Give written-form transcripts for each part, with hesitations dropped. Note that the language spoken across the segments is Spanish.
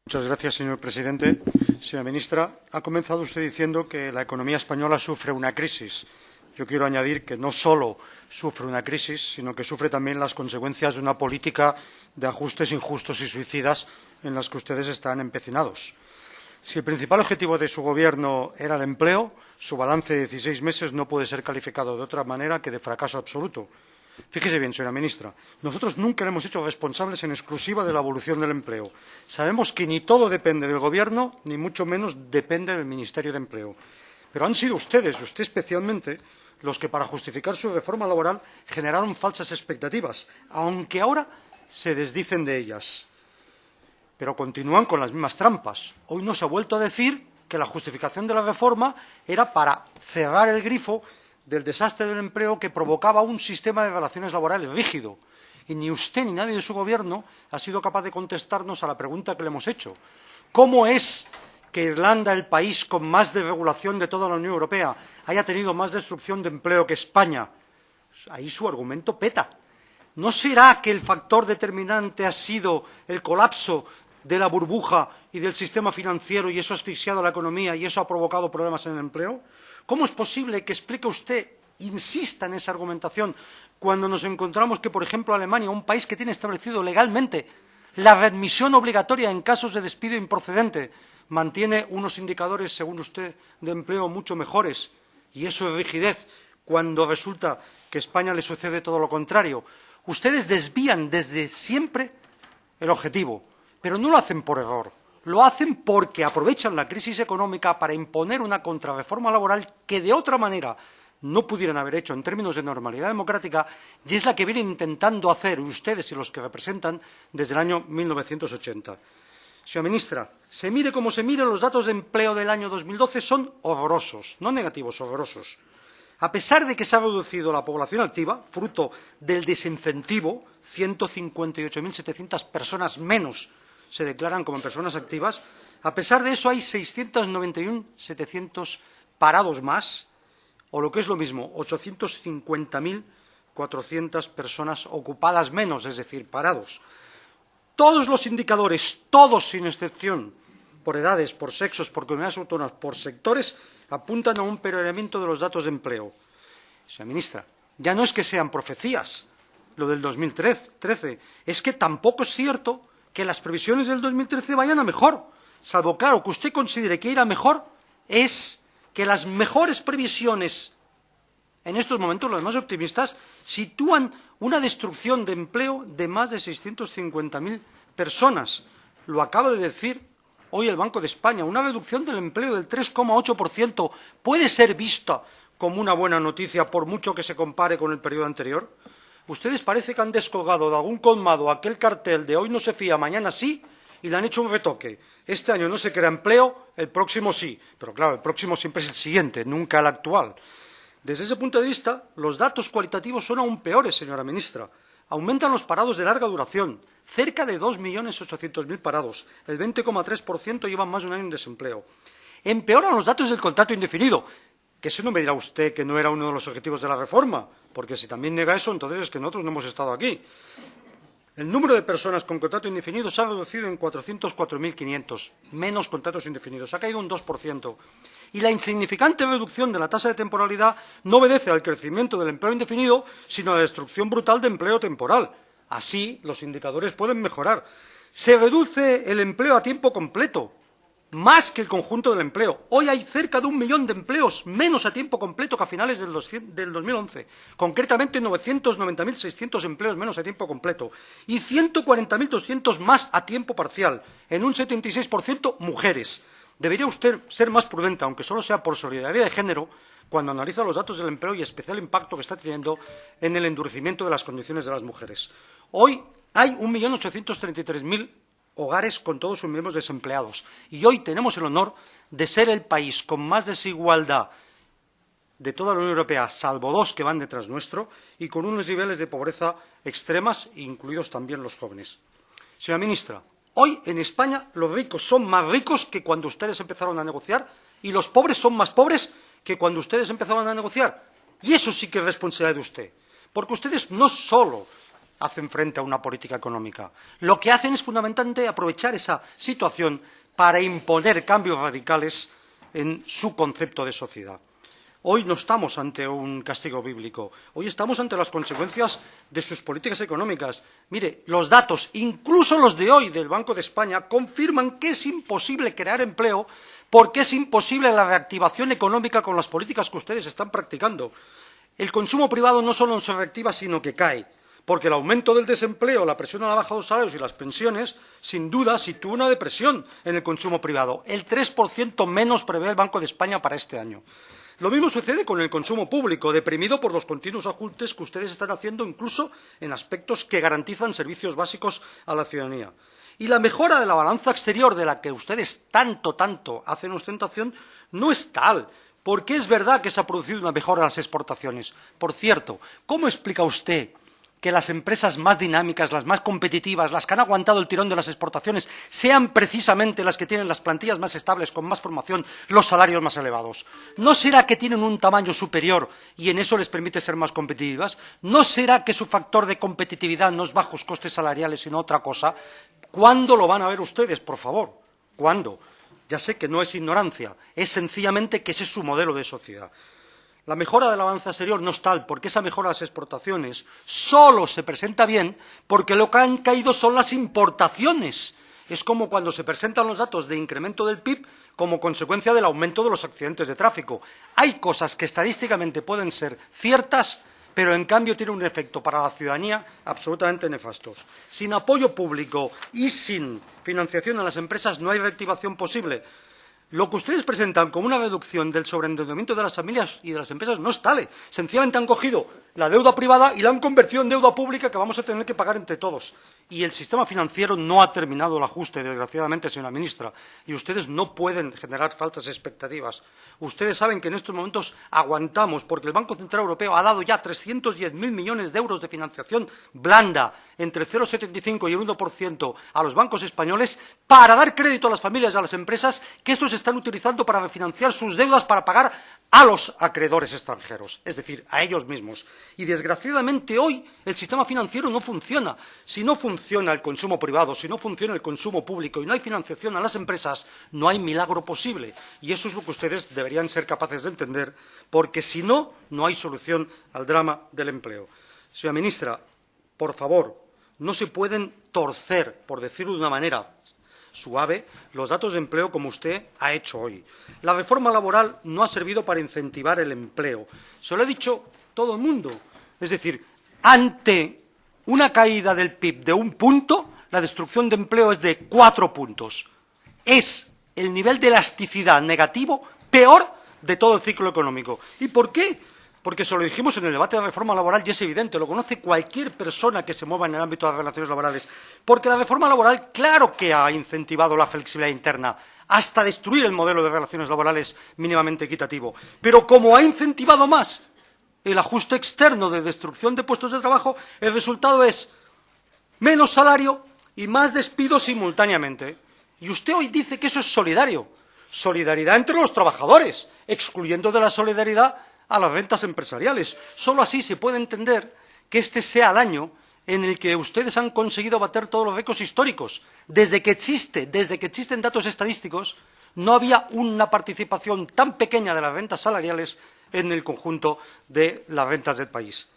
Muchas gracias, señor presidente. Señora ministra, ha comenzado usted diciendo que la economía española sufre una crisis. Yo quiero añadir que no solo sufre una crisis, sino que sufre también las consecuencias de una política de ajustes injustos y suicidas en las que ustedes están empecinados. Si el principal objetivo de su Gobierno era el empleo, su balance de 16 meses no puede ser calificado de otra manera que de fracaso absoluto. Fíjese bien, señora ministra, nosotros nunca le hemos hecho responsables en exclusiva de la evolución del empleo. Sabemos que ni todo depende del Gobierno, ni mucho menos depende del Ministerio de Empleo. Pero han sido ustedes, usted especialmente, los que para justificar su reforma laboral generaron falsas expectativas, aunque ahora se desdicen de ellas. Pero continúan con las mismas trampas. Hoy nos ha vuelto a decir que la justificación de la reforma era para cerrar el grifo del desastre del empleo que provocaba un sistema de relaciones laborales rígido. Y ni usted ni nadie de su Gobierno ha sido capaz de contestarnos a la pregunta que le hemos hecho. ¿Cómo es que Irlanda, el país con más desregulación de toda la Unión Europea, haya tenido más destrucción de empleo que España? Ahí su argumento peta. ¿No será que el factor determinante ha sido el colapso de la burbuja y del sistema financiero y eso ha asfixiado la economía y eso ha provocado problemas en el empleo? ¿Cómo es posible que explique usted, insista en esa argumentación, cuando nos encontramos que, por ejemplo, Alemania, un país que tiene establecido legalmente la readmisión obligatoria en casos de despido improcedente, mantiene unos indicadores, según usted, de empleo mucho mejores? Y eso es rigidez, cuando resulta que a España le sucede todo lo contrario. Ustedes desvían desde siempre el objetivo, pero no lo hacen por error. Lo hacen porque aprovechan la crisis económica para imponer una contrarreforma laboral que de otra manera no pudieran haber hecho en términos de normalidad democrática, y es la que vienen intentando hacer ustedes y los que representan desde el año 1980. Señora ministra, se mire como se mire, los datos de empleo del año 2012 son horrorosos, no negativos, horrorosos. A pesar de que se ha reducido la población activa, fruto del desincentivo, 158.700 personas menos se declaran como personas activas. A pesar de eso, hay 691.700 parados más, o lo que es lo mismo, 850.400 personas ocupadas menos, es decir, parados. Todos los indicadores, todos sin excepción, por edades, por sexos, por comunidades autónomas, por sectores, apuntan a un empeoramiento de los datos de empleo. Señora ministra, ya no es que sean profecías lo del 2013, es que tampoco es cierto que las previsiones del 2013 vayan a mejor, salvo, claro, que usted considere que irá mejor, es que las mejores previsiones en estos momentos, las más optimistas, sitúan una destrucción de empleo de más de 650.000 personas. Lo acaba de decir hoy el Banco de España. Una reducción del empleo del 3,8% puede ser vista como una buena noticia, por mucho que se compare con el periodo anterior. Ustedes parece que han descolgado de algún colmado aquel cartel de hoy no se fía, mañana sí, y le han hecho un retoque. Este año no se crea empleo, el próximo sí. Pero claro, el próximo siempre es el siguiente, nunca el actual. Desde ese punto de vista, los datos cualitativos son aún peores, señora ministra. Aumentan los parados de larga duración, cerca de 2.800.000 parados. El 20,3% llevan más de un año en desempleo. Empeoran los datos del contrato indefinido, que eso no me dirá usted que no era uno de los objetivos de la reforma, porque si también niega eso, entonces es que nosotros no hemos estado aquí. El número de personas con contrato indefinido se ha reducido en 404.500, menos contratos indefinidos, ha caído un 2%. Y la insignificante reducción de la tasa de temporalidad no obedece al crecimiento del empleo indefinido, sino a la destrucción brutal de empleo temporal. Así, los indicadores pueden mejorar. Se reduce el empleo a tiempo completo, más que el conjunto del empleo. Hoy hay cerca de 1 millón de empleos menos a tiempo completo que a finales del 2011. Concretamente, 990.600 empleos menos a tiempo completo y 140.200 más a tiempo parcial, en un 76% mujeres. Debería usted ser más prudente, aunque solo sea por solidaridad de género, cuando analiza los datos del empleo y especial impacto que está teniendo en el endurecimiento de las condiciones de las mujeres. Hoy hay 1.833.000 hogares con todos sus miembros desempleados. Y hoy tenemos el honor de ser el país con más desigualdad de toda la Unión Europea, salvo 2 que van detrás nuestro, y con unos niveles de pobreza extremas, incluidos también los jóvenes. Señora ministra, hoy en España los ricos son más ricos que cuando ustedes empezaron a negociar y los pobres son más pobres que cuando ustedes empezaron a negociar. Y eso sí que es responsabilidad de usted, porque ustedes no solo hacen frente a una política económica. Lo que hacen es fundamentalmente aprovechar esa situación para imponer cambios radicales en su concepto de sociedad. Hoy no estamos ante un castigo bíblico, hoy estamos ante las consecuencias de sus políticas económicas. Mire, los datos, incluso los de hoy del Banco de España, confirman que es imposible crear empleo porque es imposible la reactivación económica con las políticas que ustedes están practicando. El consumo privado no solo no se reactiva, sino que cae, porque el aumento del desempleo, la presión a la baja de los salarios y las pensiones, sin duda, sitúa una depresión en el consumo privado. El 3% menos prevé el Banco de España para este año. Lo mismo sucede con el consumo público, deprimido por los continuos ajustes que ustedes están haciendo, incluso en aspectos que garantizan servicios básicos a la ciudadanía. Y la mejora de la balanza exterior, de la que ustedes tanto hacen ostentación, no es tal, porque es verdad que se ha producido una mejora de las exportaciones. Por cierto, ¿cómo explica usted que las empresas más dinámicas, las más competitivas, las que han aguantado el tirón de las exportaciones, sean precisamente las que tienen las plantillas más estables, con más formación, los salarios más elevados? ¿No será que tienen un tamaño superior y en eso les permite ser más competitivas? ¿No será que su factor de competitividad no es bajos costes salariales, sino otra cosa? ¿Cuándo lo van a ver ustedes, por favor? ¿Cuándo? Ya sé que no es ignorancia, es sencillamente que ese es su modelo de sociedad. La mejora de la balanza exterior no es tal, porque esa mejora de las exportaciones solo se presenta bien porque lo que han caído son las importaciones. Es como cuando se presentan los datos de incremento del PIB como consecuencia del aumento de los accidentes de tráfico. Hay cosas que estadísticamente pueden ser ciertas, pero en cambio tienen un efecto para la ciudadanía absolutamente nefastos. Sin apoyo público y sin financiación a las empresas no hay reactivación posible. Lo que ustedes presentan como una reducción del sobreendeudamiento de las familias y de las empresas no es tal. Sencillamente han cogido la deuda privada y la han convertido en deuda pública que vamos a tener que pagar entre todos. Y el sistema financiero no ha terminado el ajuste, desgraciadamente, señora ministra, y ustedes no pueden generar falsas expectativas. Ustedes saben que en estos momentos aguantamos, porque el Banco Central Europeo ha dado ya 310.000 millones de euros de financiación blanda, entre 0,75 y el 1% a los bancos españoles, para dar crédito a las familias y a las empresas que estos están utilizando para refinanciar sus deudas para pagar a los acreedores extranjeros, es decir, a ellos mismos. Y desgraciadamente hoy el sistema financiero no funciona. Si no funciona el consumo privado, si no funciona el consumo público y no hay financiación a las empresas, no hay milagro posible. Y eso es lo que ustedes deberían ser capaces de entender, porque si no, no hay solución al drama del empleo. Señora ministra, por favor, no se pueden torcer, por decirlo de una manera suave, los datos de empleo como usted ha hecho hoy. La reforma laboral no ha servido para incentivar el empleo. Se lo ha dicho todo el mundo. Es decir, ante una caída del PIB de 1 punto, la destrucción de empleo es de 4 puntos. Es el nivel de elasticidad negativo peor de todo el ciclo económico. ¿Y por qué? Porque se lo dijimos en el debate de la reforma laboral y es evidente, lo conoce cualquier persona que se mueva en el ámbito de las relaciones laborales. Porque la reforma laboral, claro que ha incentivado la flexibilidad interna, hasta destruir el modelo de relaciones laborales mínimamente equitativo. Pero como ha incentivado más el ajuste externo de destrucción de puestos de trabajo, el resultado es menos salario y más despidos simultáneamente. Y usted hoy dice que eso es solidario. Solidaridad entre los trabajadores, excluyendo de la solidaridad a las rentas empresariales. Solo así se puede entender que este sea el año en el que ustedes han conseguido bater todos los récords históricos. Desde que existen datos estadísticos, no había una participación tan pequeña de las rentas salariales en el conjunto de las rentas del país.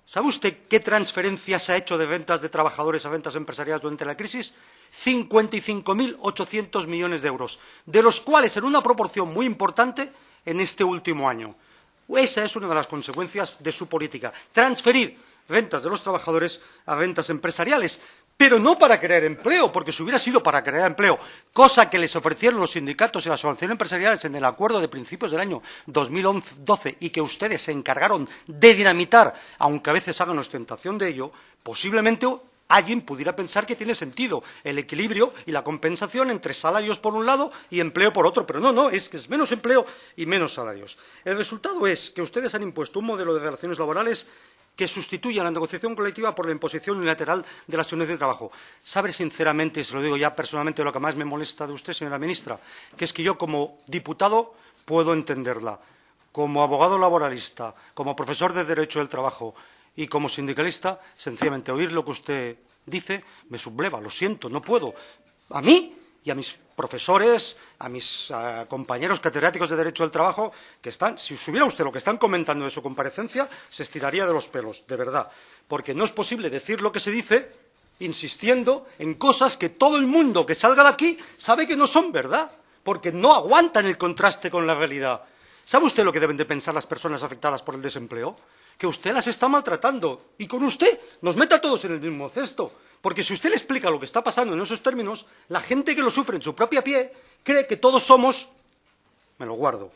¿Sabe usted qué transferencia se ha hecho de rentas de trabajadores a rentas empresariales durante la crisis? 55.800 millones de euros, de los cuales en una proporción muy importante en este último año. Esa es una de las consecuencias de su política, transferir rentas de los trabajadores a rentas empresariales, pero no para crear empleo, porque si hubiera sido para crear empleo, cosa que les ofrecieron los sindicatos y las organizaciones empresariales en el acuerdo de principios del año 2012 y que ustedes se encargaron de dinamitar, aunque a veces hagan ostentación de ello, posiblemente alguien pudiera pensar que tiene sentido el equilibrio y la compensación entre salarios por un lado y empleo por otro, pero no, es que es menos empleo y menos salarios. El resultado es que ustedes han impuesto un modelo de relaciones laborales que sustituye a la negociación colectiva por la imposición unilateral de las unidades de trabajo. Sabe sinceramente, y se lo digo ya personalmente, lo que más me molesta de usted, señora ministra, que es que yo como diputado puedo entenderla, como abogado laboralista, como profesor de Derecho del Trabajo Y como sindicalista, sencillamente oír lo que usted dice me subleva, lo siento, no puedo. A mí y a mis profesores, a mis compañeros catedráticos de Derecho del Trabajo, que están, si supiera usted lo que están comentando de su comparecencia, se estiraría de los pelos, de verdad. Porque no es posible decir lo que se dice insistiendo en cosas que todo el mundo que salga de aquí sabe que no son verdad, porque no aguantan el contraste con la realidad. ¿Sabe usted lo que deben de pensar las personas afectadas por el desempleo? Que usted las está maltratando y con usted nos mete a todos en el mismo cesto. Porque si usted le explica lo que está pasando en esos términos, la gente que lo sufre en su propia piel cree que todos somos... Me lo guardo.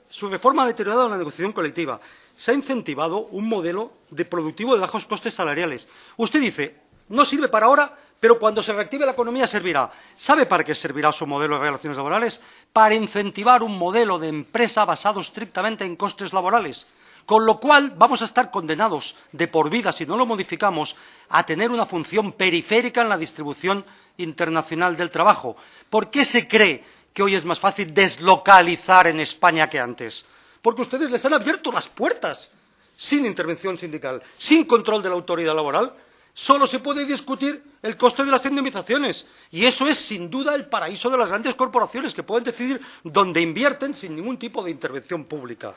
Su reforma ha deteriorado la negociación colectiva. Se ha incentivado un modelo de productivo de bajos costes salariales. Usted dice, no sirve para ahora, pero cuando se reactive la economía servirá. ¿Sabe para qué servirá su modelo de relaciones laborales? Para incentivar un modelo de empresa basado estrictamente en costes laborales. Con lo cual vamos a estar condenados de por vida, si no lo modificamos, a tener una función periférica en la distribución internacional del trabajo. ¿Por qué se cree que hoy es más fácil deslocalizar en España que antes? Porque ustedes les han abierto las puertas, sin intervención sindical, sin control de la autoridad laboral. Solo se puede discutir el coste de las indemnizaciones. Y eso es, sin duda, el paraíso de las grandes corporaciones, que pueden decidir dónde invierten sin ningún tipo de intervención pública.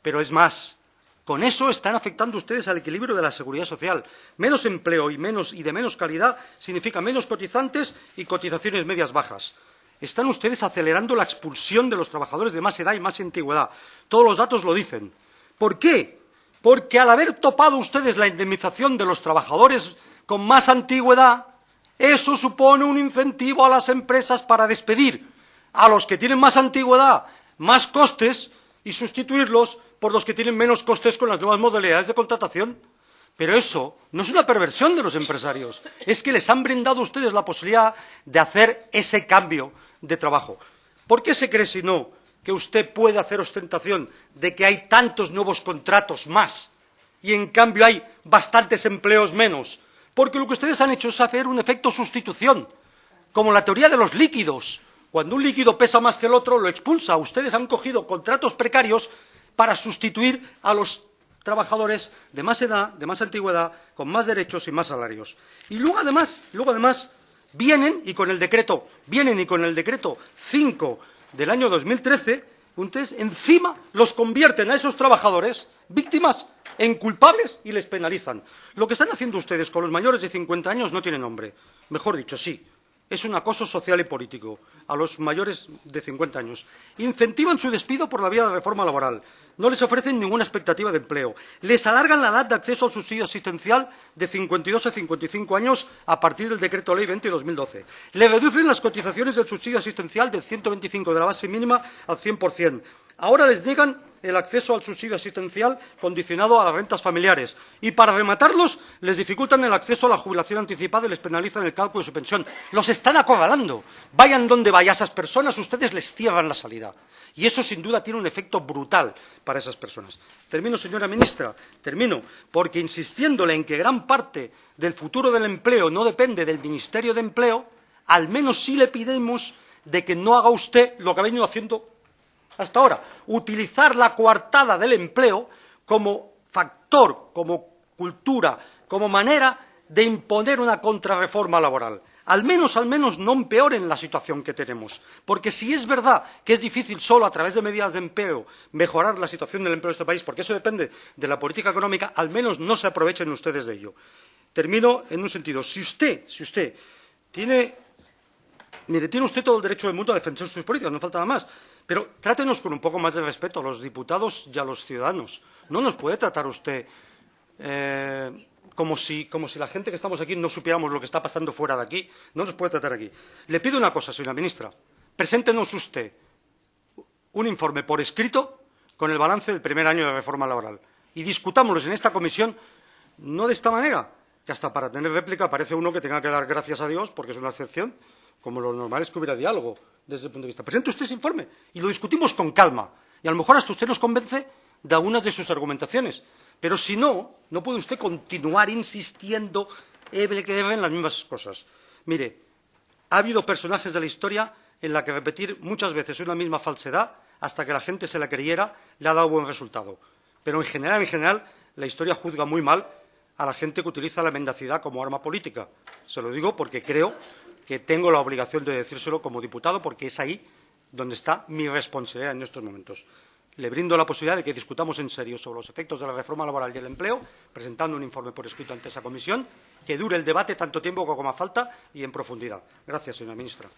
Pero es más, con eso están afectando ustedes al equilibrio de la seguridad social. Menos empleo y de menos calidad significa menos cotizantes y cotizaciones medias bajas. Están ustedes acelerando la expulsión de los trabajadores de más edad y más antigüedad. Todos los datos lo dicen. ¿Por qué? Porque al haber topado ustedes la indemnización de los trabajadores con más antigüedad, eso supone un incentivo a las empresas para despedir a los que tienen más antigüedad, más costes, y sustituirlos por los que tienen menos costes con las nuevas modalidades de contratación. Pero eso no es una perversión de los empresarios, es que les han brindado a ustedes la posibilidad de hacer ese cambio de trabajo. ¿Por qué se cree, si no, que usted puede hacer ostentación de que hay tantos nuevos contratos más y en cambio hay bastantes empleos menos? Porque lo que ustedes han hecho es hacer un efecto sustitución, como la teoría de los líquidos. Cuando un líquido pesa más que el otro, lo expulsa. Ustedes han cogido contratos precarios para sustituir a los trabajadores de más edad, de más antigüedad, con más derechos y más salarios. Y luego además vienen y con el decreto 5 del año 2013, ustedes encima los convierten a esos trabajadores, víctimas, en culpables y les penalizan. Lo que están haciendo ustedes con los mayores de 50 años no tiene nombre. Mejor dicho, sí. Es un acoso social y político a los mayores de 50 años. Incentivan su despido por la vía de reforma laboral. No les ofrecen ninguna expectativa de empleo. Les alargan la edad de acceso al subsidio asistencial de 52 a 55 años a partir del Decreto Ley 20/2012. Le reducen las cotizaciones del subsidio asistencial del 125 de la base mínima al 100%. Ahora les niegan el acceso al subsidio asistencial condicionado a las rentas familiares. Y para rematarlos, les dificultan el acceso a la jubilación anticipada y les penalizan el cálculo de su pensión. Los están acorralando. Vayan donde vayan a esas personas, ustedes les cierran la salida. Y eso, sin duda, tiene un efecto brutal para esas personas. Termino, señora ministra, porque insistiéndole en que gran parte del futuro del empleo no depende del Ministerio de Empleo, al menos sí le pedimos de que no haga usted lo que ha venido haciendo hasta ahora, utilizar la coartada del empleo como factor, como cultura, como manera de imponer una contrarreforma laboral. Al menos no empeoren la situación que tenemos. Porque si es verdad que es difícil solo a través de medidas de empleo mejorar la situación del empleo de este país, porque eso depende de la política económica, al menos no se aprovechen ustedes de ello. Termino en un sentido. Si usted tiene usted todo el derecho del mundo a defender sus políticas, no falta nada más. Pero trátenos con un poco más de respeto a los diputados y a los ciudadanos. No nos puede tratar usted como si la gente que estamos aquí no supiéramos lo que está pasando fuera de aquí. No nos puede tratar aquí. Le pido una cosa, señora ministra. Preséntenos usted un informe por escrito con el balance del primer año de reforma laboral. Y discutámoslos en esta comisión, no de esta manera, que hasta para tener réplica parece uno que tenga que dar gracias a Dios porque es una excepción, como lo normal es que hubiera diálogo desde el punto de vista. Presente usted ese informe y lo discutimos con calma. Y a lo mejor hasta usted nos convence de algunas de sus argumentaciones. Pero si no, no puede usted continuar insistiendo en las mismas cosas. Mire, ha habido personajes de la historia en la que repetir muchas veces una misma falsedad hasta que la gente se la creyera le ha dado buen resultado. Pero en general, la historia juzga muy mal a la gente que utiliza la mendacidad como arma política. Se lo digo porque creo que tengo la obligación de decírselo como diputado, porque es ahí donde está mi responsabilidad en estos momentos. Le brindo la posibilidad de que discutamos en serio sobre los efectos de la reforma laboral y el empleo, presentando un informe por escrito ante esa comisión, que dure el debate tanto tiempo como haga falta y en profundidad. Gracias, señora ministra.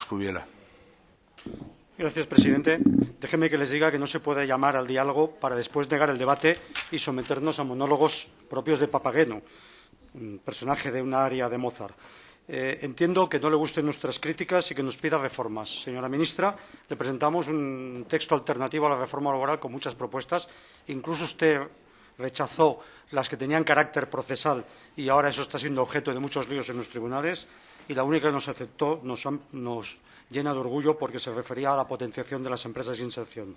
Cubiela. Gracias, presidente. Déjeme que les diga que no se puede llamar al diálogo para después negar el debate y someternos a monólogos propios de Papageno, un personaje de una aria de Mozart. Entiendo que no le gusten nuestras críticas y que nos pida reformas. Señora ministra, le presentamos un texto alternativo a la reforma laboral con muchas propuestas. Incluso usted rechazó las que tenían carácter procesal y ahora eso está siendo objeto de muchos líos en los tribunales. Y la única que nos aceptó nos llena de orgullo porque se refería a la potenciación de las empresas de inserción.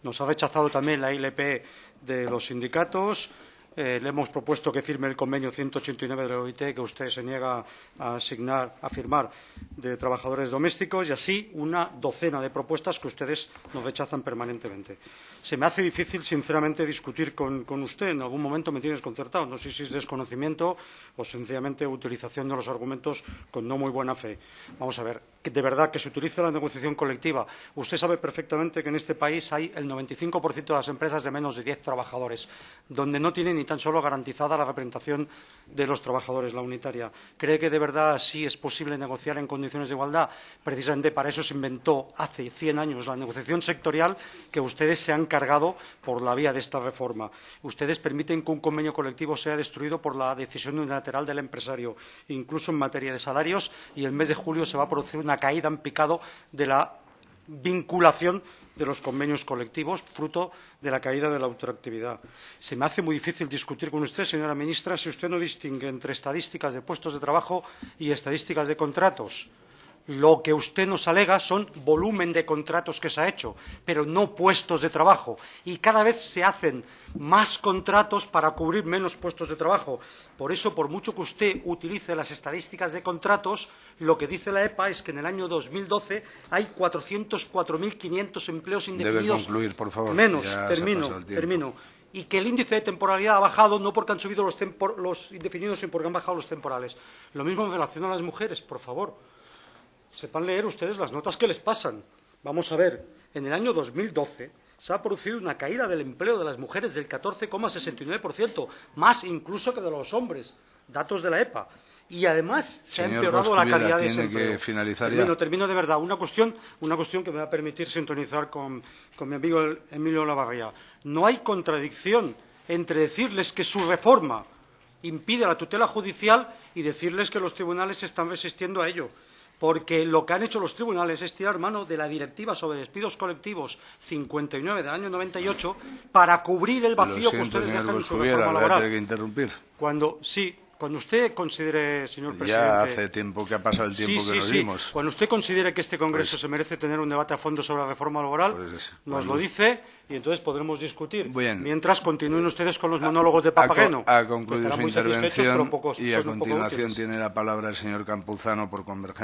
Nos ha rechazado también la ILP de los sindicatos. Le hemos propuesto que firme el convenio 189 de la OIT que usted se niega a firmar de trabajadores domésticos y así una docena de propuestas que ustedes nos rechazan permanentemente. Se me hace difícil, sinceramente, discutir con usted. En algún momento me tiene desconcertado. No sé si es desconocimiento o sencillamente utilización de los argumentos con no muy buena fe. Vamos a ver, de verdad, que se utilice la negociación colectiva. Usted sabe perfectamente que en este país hay el 95% de las empresas de menos de 10 trabajadores, donde no tienen ni tan solo garantizada la representación de los trabajadores, la unitaria. ¿Cree que de verdad sí es posible negociar en condiciones de igualdad? Precisamente para eso se inventó hace 100 años la negociación sectorial que ustedes se han cargado por la vía de esta reforma. Ustedes permiten que un convenio colectivo sea destruido por la decisión unilateral del empresario, incluso en materia de salarios, y el mes de julio se va a producir una caída en picado de la vinculación de los convenios colectivos, fruto de la caída de la ultraactividad. Se me hace muy difícil discutir con usted, señora ministra, si usted no distingue entre estadísticas de puestos de trabajo y estadísticas de contratos. Lo que usted nos alega son volumen de contratos que se ha hecho, pero no puestos de trabajo. Y cada vez se hacen más contratos para cubrir menos puestos de trabajo. Por eso, por mucho que usted utilice las estadísticas de contratos, lo que dice la EPA es que en el año 2012 hay 404.500 empleos indefinidos. Debe concluir, por favor. Menos, termino. Y que el índice de temporalidad ha bajado no porque han subido los indefinidos, sino porque han bajado los temporales. Lo mismo en relación a las mujeres, por favor. Sepan leer ustedes las notas que les pasan. Vamos a ver, en el año 2012 se ha producido una caída del empleo de las mujeres del 14,69%, más incluso que de los hombres, datos de la EPA. Y además se ha empeorado la calidad de ese empleo. Que finalizar ya. Termino de verdad. Una cuestión que me va a permitir sintonizar con mi amigo Emilio Olavarría. No hay contradicción entre decirles que su reforma impide la tutela judicial y decirles que los tribunales se están resistiendo a ello. Porque lo que han hecho los tribunales es tirar mano de la Directiva sobre despidos colectivos 59 del año 98 para cubrir el vacío que ustedes dejan en su reforma laboral. Tener que interrumpir. Cuando usted considere, señor presidente... Ya hace tiempo que ha pasado el tiempo que lo dimos. Cuando usted considere que este Congreso se merece tener un debate a fondo sobre la reforma laboral, nos lo dice y entonces podremos discutir. Bien. Mientras continúen ustedes con los monólogos de Papageno. Ha concluido su intervención pero y a continuación tiene la palabra el señor Campuzano por Convergencia.